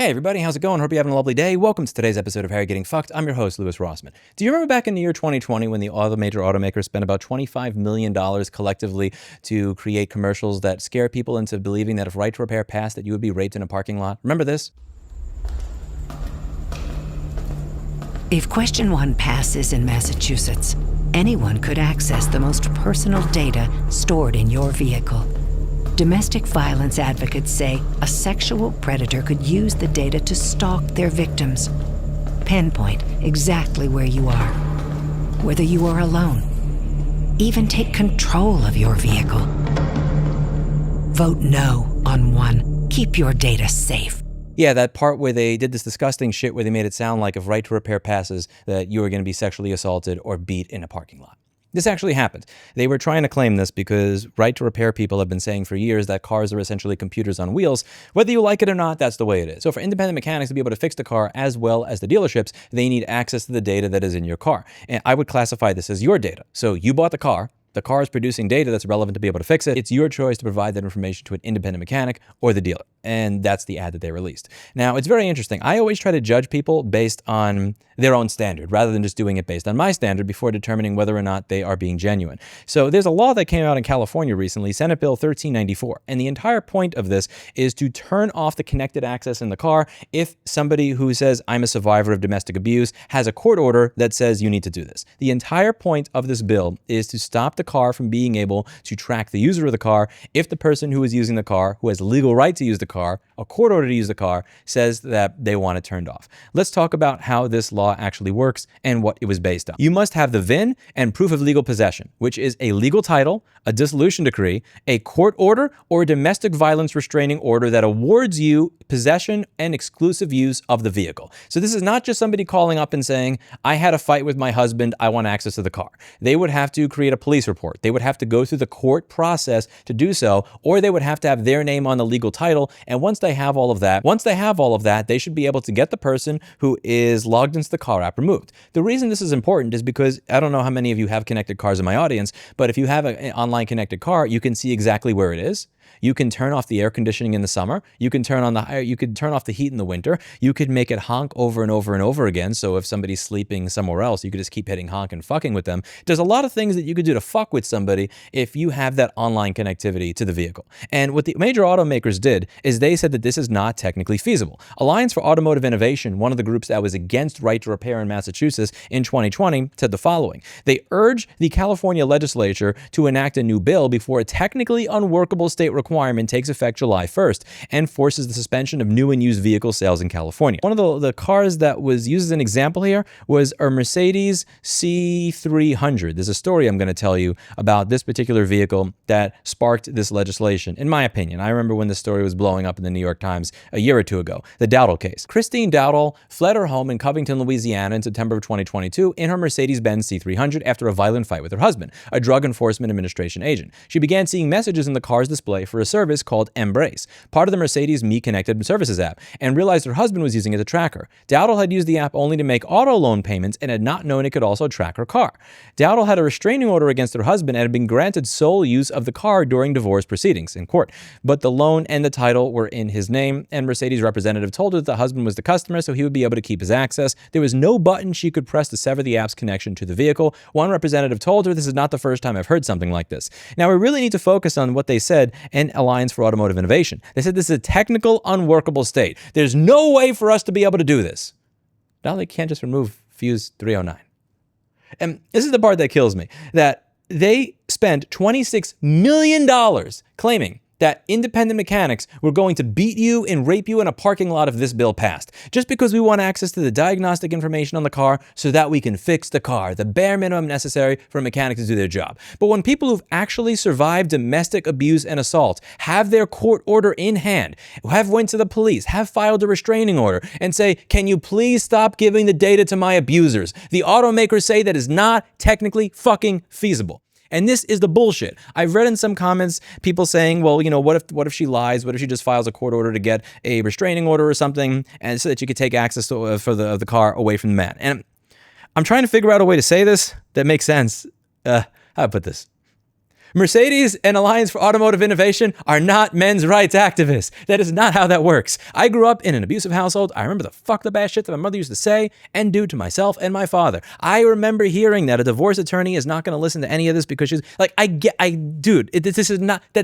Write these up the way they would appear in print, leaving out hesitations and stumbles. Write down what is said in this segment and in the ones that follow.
Hey everybody, how's it going? Hope you're having a lovely day. Welcome to today's episode of Harry Getting Fucked. I'm your host, Louis Rossman. Do you remember back in the year 2020 when the major automakers spent about $25 million collectively to create commercials that scare people into believing that if right to repair passed, that you would be raped in a parking lot? Remember this? If Question 1 passes in Massachusetts, anyone could access the most personal data stored in your vehicle. Domestic violence advocates say a sexual predator could use the data to stalk their victims, pinpoint exactly where you are, whether you are alone, even take control of your vehicle. Vote no on 1. Keep your data safe. Yeah, that part where they did this disgusting shit where they made it sound like if right to repair passes, that you were going to be sexually assaulted or beat in a parking lot. This actually happened. They were trying to claim this because right to repair people have been saying for years that cars are essentially computers on wheels. Whether you like it or not, that's the way it is. So for independent mechanics to be able to fix the car as well as the dealerships, they need access to the data that is in your car. And I would classify this as your data. So you bought the car is producing data that's relevant to be able to fix it. It's your choice to provide that information to an independent mechanic or the dealer. And that's the ad that they released. Now, it's very interesting. I always try to judge people based on their own standard rather than just doing it based on my standard before determining whether or not they are being genuine. So there's a law that came out in California recently, Senate Bill 1394. And the entire point of this is to turn off the connected access in the car if somebody who says, I'm a survivor of domestic abuse, has a court order that says you need to do this. The entire point of this bill is to stop the car from being able to track the user of the car if the person who is using the car, who has legal right to use the car, a court order to use the car, says that they want it turned off. Let's talk about how this law actually works and what it was based on. You must have the VIN and proof of legal possession, which is a legal title, a dissolution decree, a court order, or a domestic violence restraining order that awards you possession and exclusive use of the vehicle. So this is not just somebody calling up and saying, I had a fight with my husband, I want access to the car. They would have to create a police report. They would have to go through the court process to do so, or they would have to have their name on the legal title. And once they have all of that, they should be able to get the person who is logged into the car app removed. The reason this is important is because I don't know how many of you have connected cars in my audience, but if you have an online connected car, you can see exactly where it is. You can turn off the air conditioning in the summer. You can turn off the heat in the winter. You could make it honk over and over and over again. So if somebody's sleeping somewhere else, you could just keep hitting honk and fucking with them. There's a lot of things that you could do to fuck with somebody if you have that online connectivity to the vehicle. And what the major automakers did is they said that this is not technically feasible. Alliance for Automotive Innovation, one of the groups that was against right to repair in Massachusetts in 2020, said the following. They urge the California legislature to enact a new bill before a technically unworkable state requirement takes effect July 1st and forces the suspension of new and used vehicle sales in California. One of the cars that was used as an example here was a Mercedes C300. There's a story I'm going to tell you about this particular vehicle that sparked this legislation, in my opinion. I remember when this story was blowing up in the New York Times a year or two ago, the Dowdle case. Christine Dowdle fled her home in Covington, Louisiana in September of 2022 in her Mercedes-Benz C300 after a violent fight with her husband, a Drug Enforcement Administration agent. She began seeing messages in the car's display for a service called Embrace, part of the Mercedes Me Connected Services app, and realized her husband was using it to track her. Dowdle had used the app only to make auto loan payments and had not known it could also track her car. Dowdle had a restraining order against her husband and had been granted sole use of the car during divorce proceedings in court. But the loan and the title were in his name, and Mercedes representative told her that the husband was the customer, so he would be able to keep his access. There was no button she could press to sever the app's connection to the vehicle. One representative told her, this is not the first time I've heard something like this. Now, we really need to focus on what they said in Alliance for Automotive Innovation. They said this is a technical, unworkable state. There's no way for us to be able to do this. Now they can't just remove Fuse 309. And this is the part that kills me, that they spent $26 million claiming that independent mechanics were going to beat you and rape you in a parking lot if this bill passed, just because we want access to the diagnostic information on the car so that we can fix the car, the bare minimum necessary for a mechanic to do their job. But when people who've actually survived domestic abuse and assault have their court order in hand, have went to the police, have filed a restraining order, and say, can you please stop giving the data to my abusers? The automakers say that is not technically fucking feasible. And this is the bullshit. I've read in some comments people saying, well, you know, what if she lies? What if she just files a court order to get a restraining order or something, and so that you could take access to, for the car away from the man? And I'm trying to figure out a way to say this that makes sense. How do I put this? Mercedes and Alliance for Automotive Innovation are not men's rights activists. That is not how that works. I grew up in an abusive household. I remember the fucked up ass shit that my mother used to say and do to myself and my father. I remember hearing that a divorce attorney is not going to listen to any of this because she's like, that's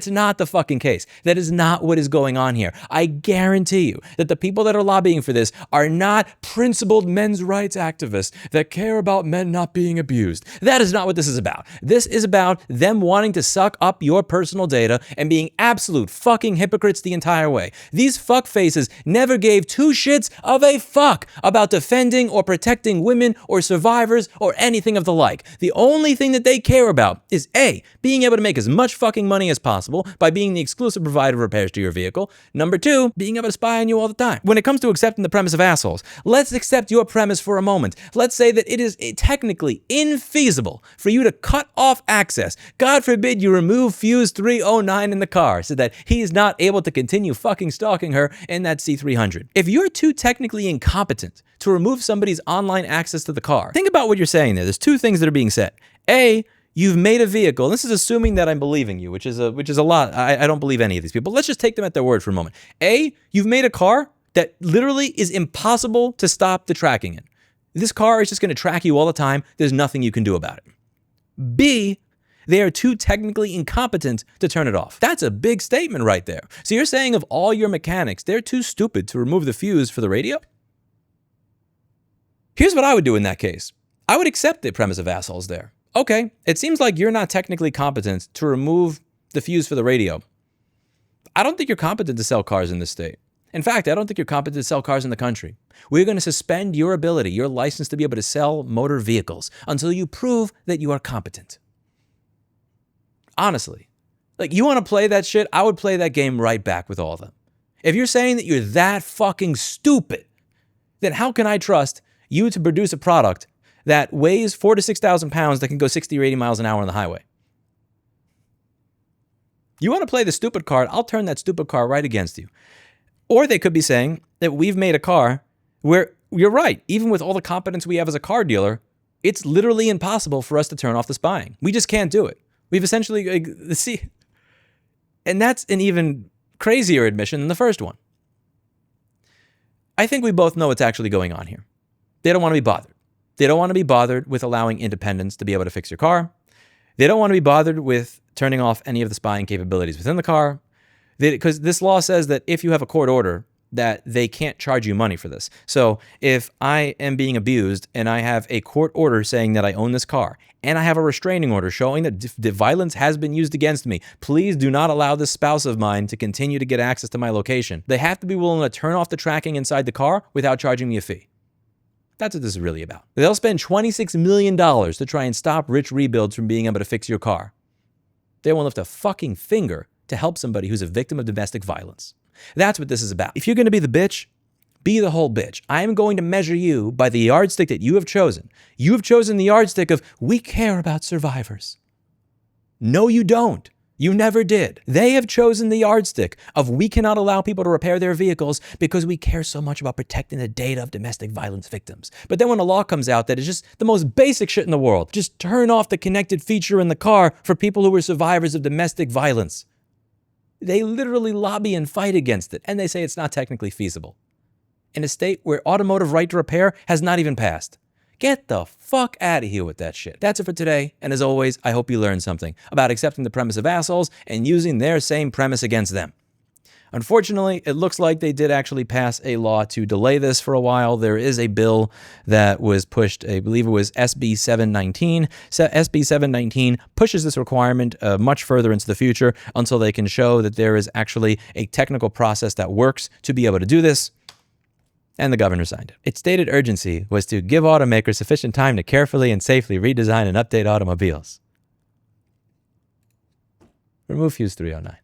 not the fucking case. That is not what is going on here. I guarantee you that the people that are lobbying for this are not principled men's rights activists that care about men not being abused. That is not what this is about. This is about them wanting to suck up your personal data and being absolute fucking hypocrites the entire way. These fuckfaces never gave two shits of a fuck about defending or protecting women or survivors or anything of the like. The only thing that they care about is A, being able to make as much fucking money as possible by being the exclusive provider of repairs to your vehicle. Number two, being able to spy on you all the time. When it comes to accepting the premise of assholes, let's accept your premise for a moment. Let's say that it is technically infeasible for you to cut off access. God forbid you remove fuse 309 in the car so that he is not able to continue fucking stalking her in that C300. If you're too technically incompetent to remove somebody's online access to the car, think about what you're saying there. There's two things that are being said. A, you've made a vehicle. This is assuming that I'm believing you, which is a lot. I don't believe any of these people. Let's just take them at their word for a moment. A, you've made a car that literally is impossible to stop the tracking in. This car is just going to track you all the time. There's nothing you can do about it. B, they are too technically incompetent to turn it off. That's a big statement right there. So you're saying of all your mechanics, they're too stupid to remove the fuse for the radio? Here's what I would do in that case. I would accept the premise of assholes there. Okay, it seems like you're not technically competent to remove the fuse for the radio. I don't think you're competent to sell cars in this state. In fact, I don't think you're competent to sell cars in the country. We're going to suspend your ability, your license to be able to sell motor vehicles until you prove that you are competent. Honestly, like, you want to play that shit? I would play that game right back with all of them. If you're saying that you're that fucking stupid, then how can I trust you to produce a product that weighs 4,000 to 6,000 pounds that can go 60 or 80 miles an hour on the highway? You want to play the stupid card? I'll turn that stupid car right against you. Or they could be saying that we've made a car where, you're right, even with all the competence we have as a car dealer, it's literally impossible for us to turn off the spying. We just can't do it. We've essentially, see, and that's an even crazier admission than the first one. I think we both know what's actually going on here. They don't want to be bothered. They don't want to be bothered with allowing independents to be able to fix your car. They don't want to be bothered with turning off any of the spying capabilities within the car. Because this law says that if you have a court order, that they can't charge you money for this. So if I am being abused and I have a court order saying that I own this car, and I have a restraining order showing that the violence has been used against me, please do not allow this spouse of mine to continue to get access to my location. They have to be willing to turn off the tracking inside the car without charging me a fee. That's what this is really about. They'll spend $26 million to try and stop rich rebuilds from being able to fix your car. They won't lift a fucking finger to help somebody who's a victim of domestic violence. That's what this is about. If you're going to be the bitch, be the whole bitch. I am going to measure you by the yardstick that you have chosen. You have chosen the yardstick of, we care about survivors. No, you don't. You never did. They have chosen the yardstick of, we cannot allow people to repair their vehicles because we care so much about protecting the data of domestic violence victims. But then when a law comes out that is just the most basic shit in the world, just turn off the connected feature in the car for people who are survivors of domestic violence, they literally lobby and fight against it, and they say it's not technically feasible. In a state where automotive right to repair has not even passed. Get the fuck out of here with that shit. That's it for today, and as always, I hope you learned something about accepting the premise of assholes and using their same premise against them. Unfortunately, it looks like they did actually pass a law to delay this for a while. There is a bill that was pushed, I believe it was SB 719. SB 719 pushes this requirement much further into the future until they can show that there is actually a technical process that works to be able to do this. And the governor signed it. Its stated urgency was to give automakers sufficient time to carefully and safely redesign and update automobiles. Remove fuse 309.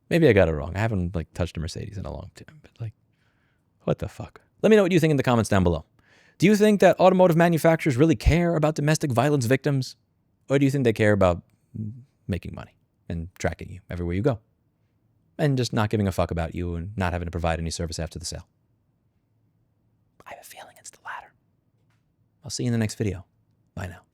Maybe I got it wrong. I haven't touched a Mercedes in a long time, but what the fuck? Let me know what you think in the comments down below. Do you think that automotive manufacturers really care about domestic violence victims? Or do you think they care about making money and tracking you everywhere you go? And just not giving a fuck about you and not having to provide any service after the sale? I have a feeling it's the latter. I'll see you in the next video. Bye now.